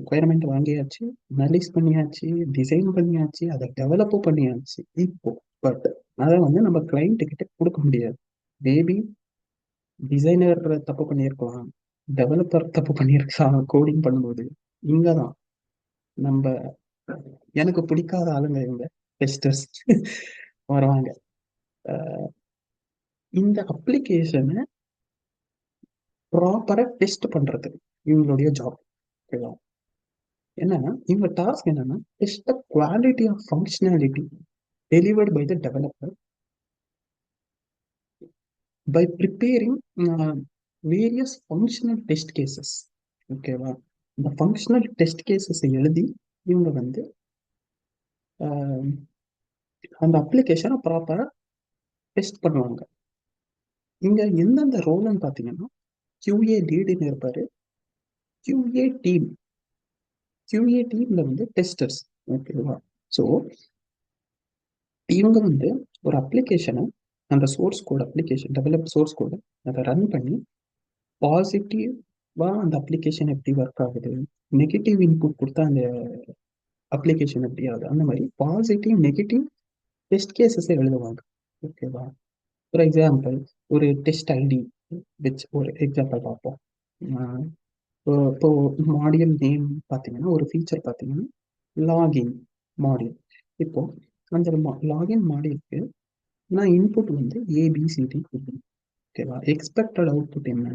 Requirement வாங்கியாச்சு, analyse பண்ணியாச்சு, design பண்ணியாச்சு, அதை டெவலப்பும் பண்ணியாச்சு. இப்போ பட் அதை வந்து நம்ம கிளைண்ட் கிட்ட கொடுக்க முடியாது. மேபி டிசைனர் தப்பு பண்ணியிருக்கலாம், டெவலப்பர் தப்பு பண்ணியிருக்கலாம் கோடிங் பண்ணும்போது. இங்கதான் நம்ம எனக்கு பிடிக்காத ஆளுங்க இவங்க டெஸ்டர்ஸ் வருவாங்க. இந்த அப்ளிகேஷனை ப்ராப்பரா டெஸ்ட் பண்றது இவங்களுடைய ஜாப். ஓகேவா? என்னன்னா இவங்க டாஸ்க் என்னன்னா test the quality of functionality delivered by the developer by preparing various functional test cases. ஓகேவா? இந்த ஃபங்க்ஷனல் டெஸ்ட் கேசஸ் எழுதி இவங்க வந்து அந்த அப்ளிகேஷனை ப்ராப்பராக டெஸ்ட் பண்ணுவாங்க. இங்க எந்தெந்த ரோல்னு பார்த்தீங்கன்னா QA லீடுன்னு இருப்பாரு, QA டீம், QA டீம்ல வந்து டெஸ்டர்ஸ். ஓகேவா? ஸோ இவங்க வந்து ஒரு அப்ளிகேஷனை அந்த source code application develop source கோடை அதை ரன் பண்ணி பாசிட்டிவா அந்த அப்ளிகேஷன் எப்படி ஒர்க் ஆகுது, நெகட்டிவ் இன்புட் கொடுத்தா அந்த அப்ளிகேஷன் எப்படி ஆகுது, அந்த மாதிரி பாசிட்டிவ் நெகட்டிவ் டெஸ்ட் கேசஸை எழுதுவாங்க. ஓகேவா? ஃபார் எக்ஸாம்பிள் ஒரு டெஸ்ட் ஐடி வச்சு ஒரு எக்ஸாம்பிள் பார்ப்போம். இப்போ மாடியூல் நேம் பார்த்தீங்கன்னா ஒரு ஃபீச்சர் பார்த்தீங்கன்னா லாகின் மாடியூல். இப்போ அந்த லாகின் மாடியூலுக்கு நான் இன்புட் வந்து ஏபிசிடி கொடுக்கணும். ஓகேவா? எக்ஸ்பெக்டட் அவுட்புட் என்ன?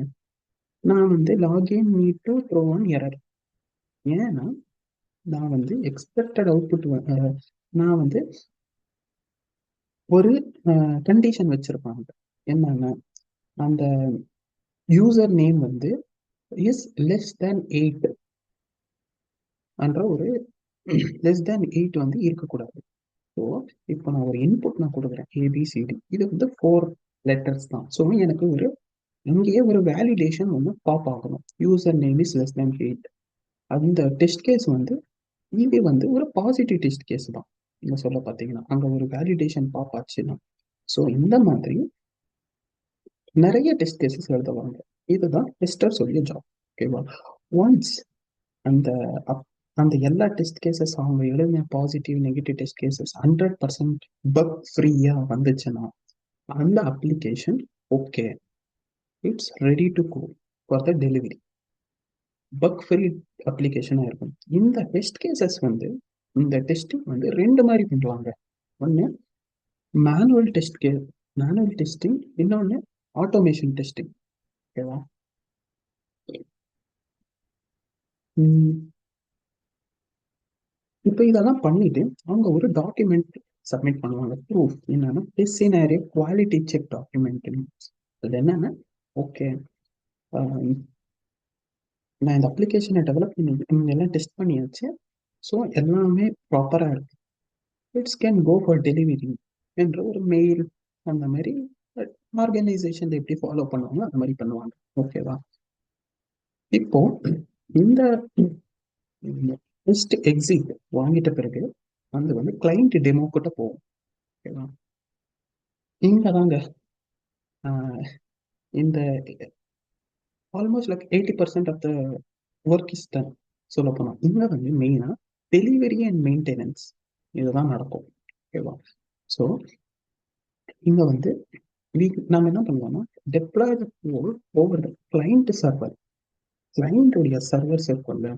நான் வந்து login need to throw on error. ஏன்னா நான் வந்து எக்ஸ்பெக்டட் அவுட்புட் நான் வந்து ஒரு கண்டிஷன் வச்சிருப்பாங்க. என்னன்னா அந்த யூசர் நேம் வந்து இஸ் லெஸ் தேன் 8 என்ற ஒரு லெஸ் தேன் 8 வந்து இருக்கக்கூடாது. ஸோ இப்போ நான் ஒரு இன்புட் நான் கொடுக்குறேன் ஏபிசிடி, இது வந்து 4 லெட்டர்ஸ் தான். ஸோ எனக்கு ஒரு இங்கேயே ஒரு வேலிடேஷன் ஒன்று பாப் ஆகணும், user name is less than 8. அந்த டெஸ்ட் கேஸ் வந்து இது வந்து ஒரு பாசிட்டிவ் டெஸ்ட் கேஸ் தான். நீங்க சொல்ல பார்த்தீங்கன்னா அங்கே ஒரு வேலிடேஷன் பாப் ஆச்சுன்னா. ஸோ இந்த மாதிரி நிறைய டெஸ்ட் கேசஸ் எழுதுவாங்க. இதுதான் டெஸ்டர் சொல்லிய ஜாப். ஓகேவா? ஒன்ஸ் அந்த அந்த எல்லா டெஸ்ட் கேசஸ் அவங்க எழுதின positive negative test cases 100% bug ஃப்ரீயா வந்துச்சுன்னா அந்த application okay, it's ready to go for the delivery. Bug free அப்ளிகேஷனாக இருக்கும். இந்த டெஸ்ட் கேசஸ் வந்து இந்த டெஸ்டிங் வந்து ரெண்டு மாதிரி பண்ணுவாங்க. ஒன்று மேனுவல் டெஸ்ட் மேனுவல் டெஸ்டிங், இன்னொன்று ஆட்டோமேஷன் டெஸ்டிங். ஓகேவா? இப்போ இதெல்லாம் பண்ணிட்டு அவங்க ஒரு டாக்குமெண்ட் சப்மிட் பண்ணுவாங்க. ப்ரூஃப் என்னன்னா test scenario quality check document. அது என்னன்னா ஓகே, நான் இந்த அப்ளிகேஷனை டெவலப் பண்ணி எல்லாம் டெஸ்ட் பண்ணியாச்சு, ஸோ எல்லாமே ப்ராப்பராக இருக்கு, it's can go for delivery என்ற ஒரு மெயில். அந்த மாதிரி ஆர்கனைசேஷன் எப்படி ஃபாலோ பண்ணுவாங்க அந்த மாதிரி பண்ணுவாங்க. ஓகேவா? இப்போ இந்த டெஸ்ட் எக்ஸிட் வாங்கிட்ட பிறகு அது வந்து கிளைண்ட் டெமோ கிட்ட போகும். ஓகேவா? இங்க தாங்க இந்த almost like 80% of the work is done. சொல்ல போனால் இங்க வந்து மெயினாக டெலிவரி அண்ட் மெயின்டெனன்ஸ் இதுதான் நடக்கும். ஓகேவா? ஸோ இங்க வந்து நம்ம என்ன பண்ணுவோம்னா deploy the code over the client server. கிளைண்ட்டுடைய சர்வர்ஸ் இருக்கும்ல,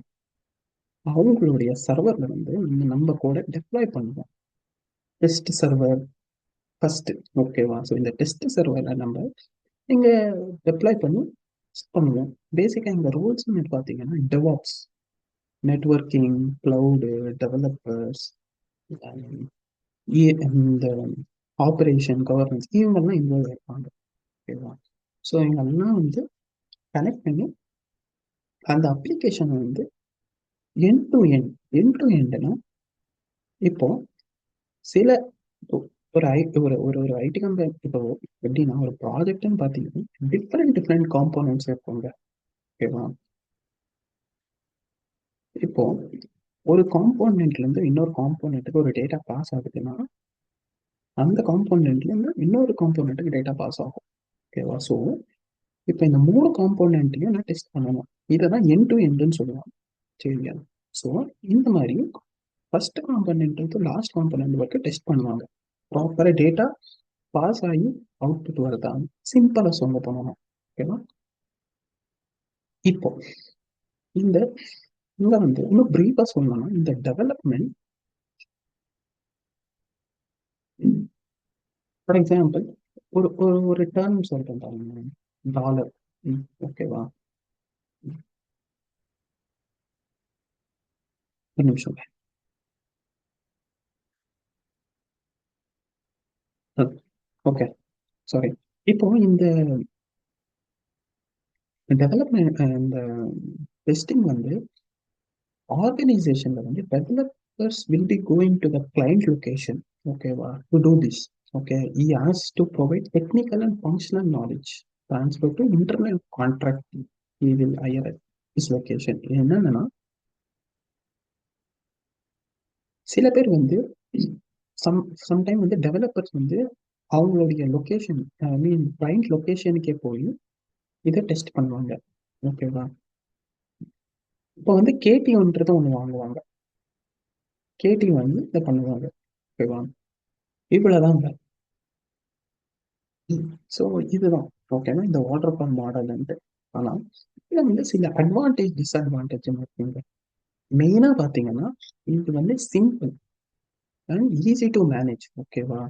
அவங்களுடைய சர்வர்ல வந்து நம்ம கூட டெப்ளாய் பண்ணுவோம். Test server first. ஓகேவா? ஸோ இந்த டெஸ்ட் சர்வரை நம்ம இங்க டெப்ளாய் பண்ணி பண்ணுவோம். பேசிக்காக இந்த ரோல்ஸ் பார்த்தீங்கன்னா டெவாப்ஸ், நெட்வொர்க்கிங், கிளவுடு, டெவலப்பர்ஸ், இந்த ஆப்ரேஷன், கவர்னன்ஸ் இவங்கெல்லாம் இன்வால்வ் ஆயிருப்பாங்க. ஓகேவா? ஸோ இவங்கெல்லாம் வந்து கனெக்ட் பண்ணி அந்த அப்ளிகேஷனை வந்து end to end. End to எண்ட்னா இப்போ சில ஒரு ஒரு ஒரு ஒரு ஐடி கம்பெனி இப்போ எப்படின்னா ஒரு ப்ராஜெக்ட்னு பார்த்தீங்கன்னா டிஃப்ரெண்ட் டிஃப்ரெண்ட் காம்போனன்ட்ஸ் இருக்குங்க. ஓகேவா? இப்போ ஒரு காம்போனன்ட்ல இருந்து இன்னொரு காம்போனன்ட்டுக்கு ஒரு டேட்டா பாஸ் ஆகுதுன்னா அந்த காம்போனன்ட்ல இருந்து இன்னொரு காம்போனன்ட்டுக்கு டேட்டா பாஸ் ஆகும். ஓகேவா? ஸோ இப்போ இந்த மூணு காம்போனன்ட்டையும் நான் டெஸ்ட் பண்ணணும். இதை தான் எண்ட் டு எண்டுன்னு சொல்லுவாங்க. சரியா? ஸோ இந்த மாதிரி ஃபர்ஸ்ட் காம்பனண்ட் லாஸ்ட் காம்பனண்ட் வரைக்கும் டெஸ்ட் பண்ணுவாங்க. ப்ராப்பராக டேட்டா பாஸ் ஆகி அவுட்புட் வருதா, சிம்பிளாக சொல்ல பண்ணணும். ஓகேவா? இப்போ இந்த இங்க இன்னும் பிரீஃபா சொல்லணும்னா, இந்த டெவலப்மெண்ட் ஃபார் எக்ஸாம்பிள் ஒரு ஒரு ஒரு டேர்ம் சொல்றேன் பாருங்க, டாலர். ஓகேவா? ஒரு நிமிஷம். Okay, sorry. இப்போ இந்த டெவலப்மெண்ட் இந்த டெஸ்டிங் ஆர்கனைசேஷன்ல developers will be going to the client location. ஓகேவா? To do this. Okay, he has to provide technical and functional knowledge transfer to internal contract. He will hire at his location. என்னன்னா, சில பேர் sometime developers அவங்களுடைய location, ஐ மீன் client லொகேஷனுக்கே போய் இதை test பண்ணுவாங்க. ஓகேவா? இப்போ கேடின்றத ஒன்று வாங்குவாங்க. கேடி இதை பண்ணுவாங்க. ஓகேவா? இவ்வளவுதான். ஸோ இதுதான் ஓகேனா இந்த வாட்டர் ஃபால் மாடல்ன்ட்டு. ஆனால் இதில் சில அட்வான்டேஜ் டிஸ்அட்வான்டேஜ் இருக்குங்க. மெயினாக பார்த்தீங்கன்னா இது simple and easy to manage. ஓகேவா?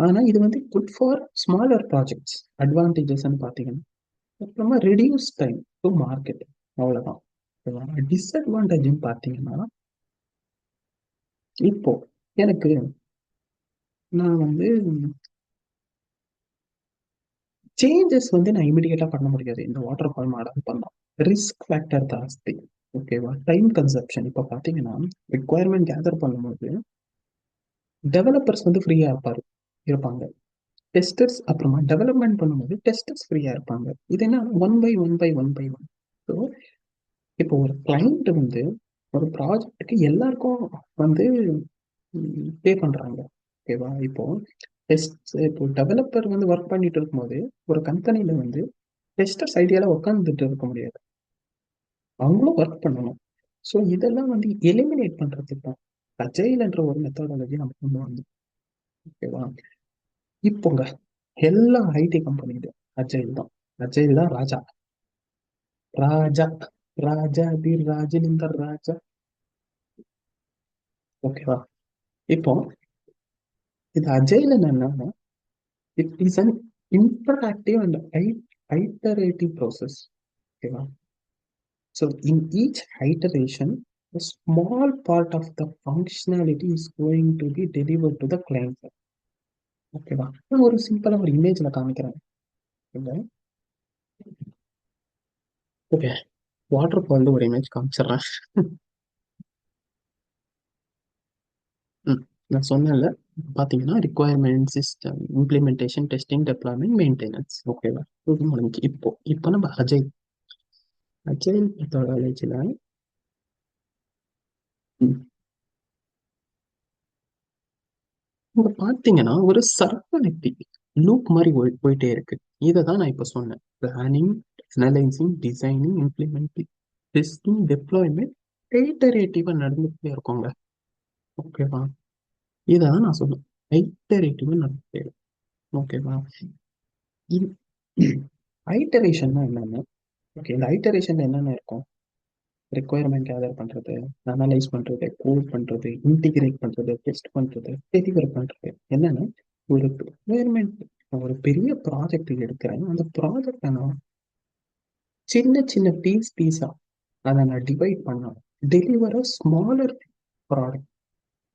ஆனால் இது குட் ஃபார் ஸ்மாலர் ப்ராஜெக்ட்ஸ். அட்வான்டேஜஸ்ன்னு பார்த்தீங்கன்னா அப்புறமா ரெடியூஸ் டைம் டு மார்க்கெட். அவ்வளோதான். ஓகேவா? டிஸ்அட்வான்டேஜ்னு பார்த்தீங்கன்னா இப்போ எனக்கு நான் சேஞ்சஸ் நான் இமிடியேட்டா பண்ண முடியாது. இந்த வாட்டர் ஃபால் மாடல் பண்ணலாம். ரிஸ்க் ஃபேக்டர் ஜாஸ்தி. ஓகேவா? Time consumption. இப்போ பார்த்தீங்கன்னா ரிக்குவயர்மெண்ட் கேதர் பண்ணும்போது டெவலப்பர்ஸ் ஃப்ரீயா இருப்பாங்க. டெஸ்டர்ஸ் அப்புறமா டெவலப்மெண்ட் பண்ணும்போது டெஸ்டர்ஸ் ஃப்ரீயா இருப்பாங்க. இது என்ன, one by one by one by one. So இப்போ ஒரு கிளைண்ட் ஒரு ப்ராஜெக்ட்டுக்கு எல்லாருக்கும் வந்து பே பண்றாங்க. ஓகேவா? இப்போ இப்போ டெவலப்பர் ஒர்க் பண்ணிட்டு இருக்கும்போது ஒரு கம்பெனில டெஸ்டர்ஸ் ஐடியால உட்காந்துட்டு இருக்க முடியாது. அவங்களும் ஒர்க் பண்ணணும். ஸோ இதெல்லாம் எலிமினேட் பண்றதுக்கு தான் அஜைல்ன்ற ஒரு மெத்தடாலஜி நம்ம கொண்டு வந்தோம். ஓகேவா? இப்போங்க எல்லா ஐடி கம்பெனிலும் அஜைல் தான். அஜைல் தான் ராஜா. ராஜா ராஜா தி ராஜினிந்தர் ராஜா. ஓகேவா? இப்போ இது அஜைல் என்னன்னா, it is an interactive and iterative process. ஓகேவா? So in each iteration, a small part of the functionality is going to be delivered to the client. ஓகேவா? நான் ஒரு சிம்பிளா ஒரு இமேஜ்ல காமிக்கிறேன். ஓகே, வாட்டர் ஃபால் ஒரு இமேஜ் காமிச்சிடுறேன். நான் சொன்னேன்ல, பார்த்தீங்கன்னா requirement system implementation testing deployment maintenance. ஓகேவா? இது முடிஞ்சு. இப்போ நம்ம அஜைல் மெத்தடாலஜில இங்க பார்த்தீங்கன்னா ஒரு சர்க்குலேட்டி லூப் மாதிரி போயிட்டே இருக்கு. இதை தான் நான் இப்போ சொன்னேன். Planning, analysing, designing, implementing, testing, deployment ஐட்டரேட்டிவா நடந்துகிட்டே இருக்கோங்க. ஓகேவா? இதான் நான் சொன்னேன், ஐட்டரேட்டிவா நடந்துட்டே இருக்கும். ஓகேவா? ஐட்டரேஷன்னா என்னன்னா, ஓகே, இந்த ஐட்டரேஷன்ல என்னென்ன இருக்கும்? ரிக்குவயர்மெண்ட் கேதர் பண்றது, அனலைஸ் பண்றது, கோட் பண்றது, இன்டிகிரேட் பண்றது, டெஸ்ட் பண்றது, டெலிவர் பண்றது. என்னன்னா, ஒரு ரிக்குவயர்மெண்ட், ஒரு பெரிய ப்ராஜெக்ட் எடுக்கிறேன். அந்த ப்ராஜெக்ட் நான் சின்ன சின்ன பீஸா அதை நான் டிவைட் பண்ணேன். Deliver smaller product.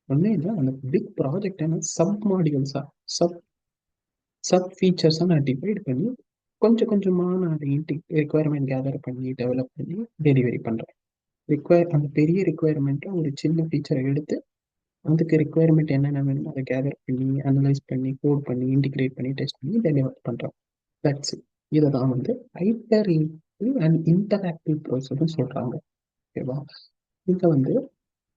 ஒன்னே இல்லை, அந்த பிக் ப்ராஜெக்ட் சப் மாடியூல்ஸா, சப் சப் ஃபீச்சர்ஸா நான் டிவைட் பண்ணி கொஞ்சம் கொஞ்சமா நான் அதை ரிக்குவயர்மெண்ட் கேதர் பண்ணி டெவலப் பண்ணி டெலிவரி பண்றேன். அந்த பெரிய ரிக்குவயர்மெண்ட்டை ஒரு சின்ன ஃபீச்சரை எடுத்து அதுக்கு ரிக்குவயர்மெண்ட் என்னென்ன வேணுமோ அதை கேதர் பண்ணி அனலைஸ் பண்ணி கோட் பண்ணி இன்டிகிரேட் பண்ணி டெஸ்ட் பண்ணி டெலிவர் பண்ணுறோம். That's it. இதை தான் ஐட்டரேட்டிவ் அண்ட் இன்டராக்டிவ் ப்ராசஸ்ன்னு சொல்கிறாங்க. ஓகேவா? இங்கே